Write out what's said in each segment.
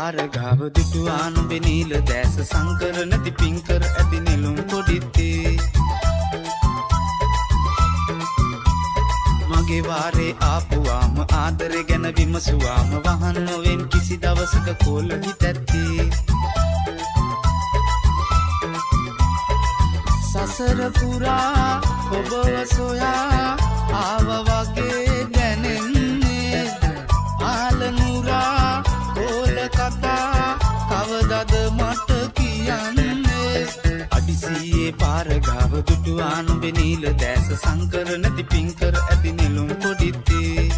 පාර ගාව දුටුවා නුඹේ නීල දැස සංකර නැති පිංකර ඇති නෙළුම් පොඩිත්තේ මගේ වාරේ ආපුවාම ආදරේ ගැන විමසුවාම වහන් නොවෙන් කිසි දවසක කෝල හිතැත්තේ සසර පුරා ඔබව සොයා ආව වගේ දැනෙන්නේ ආලනුරා කෝල කතා කවදද මට කියන්නේ අදිසියේ පාර ගාව දුටුවා නුඹේ නීල දැස සංකර නැති පිංකර ඇති නෙළුම් පොඩිත්තේ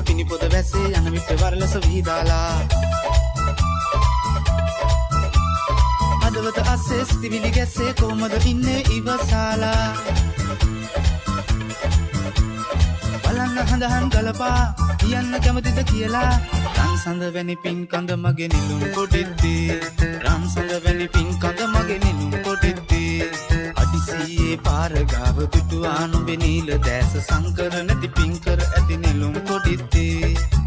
පිනිපොද වැසේ යන විට වරලස විහිදාලා අදවත අස්සේ සිටිවිලි ගැස්සේ කොහමද ඉන්නේ ඉවසාලා බලන්න හඳහන් ගලපා කියන්න කැමතිද කියලා රන් සඳ වැනි පින් කඳ මගේ නිලුම් කොටිද්දී රන් සඳ වැනි පින් කඳ මගේ නිලුම් කොටිද්දී අදිසියේ පාර ගාව දුටුවා නුඹේ නීල දැස සංකර නැති පිංකර ඇති නෙළුම් කොටිද්දී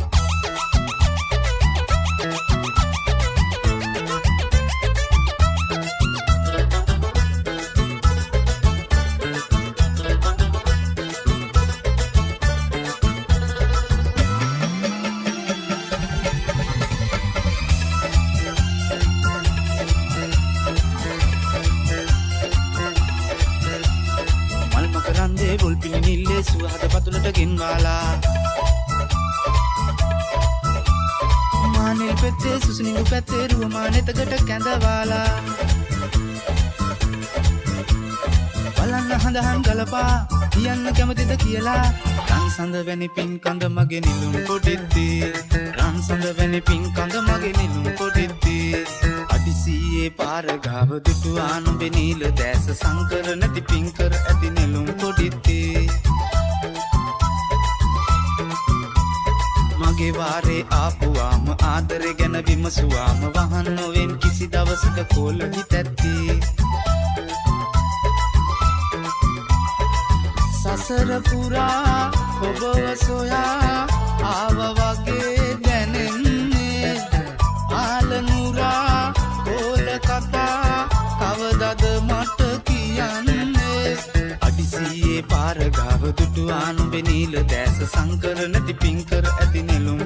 බුල්පිනි නිල්ලේ සුවහද පතුලට ගෙන්වාලා මානෙල් පෙත්තේ සුසුනිඟු පැත්තේ රුවමා නෙතකට කැඳවාලා බලන්න හඳහන් ගලපා කියන්න කැමතිද කියලා රන් සඳ වැනි පින් කඳ මගේ නිලුම් කොටිද්දී රන් සඳ වැනි පින් කඳ මගේ නිලුම් කොටිද්දී අදිසියේ පාර ගාව දුටුවා නුඹේ නීල දැස සංකර නැති පිංකර ඇති නෙළුම් කොටිද්දී මගේ වාරේ ආපුවාම ආදරේ ගැන විමසුවාම වහන් නොවෙන් කිසි දවසක කෝල හිතැත්තේ සසර පුරා ඔබව සොයා ආව වගේ දැනෙන්නේ ආලනුරා කෝල කතා කවදද මට කියන්නේ අදිසියේ පාර ගාව දුටුවා නුඹේ නීල දැස සංකර නැති පිංකර ඇති නෙළුම්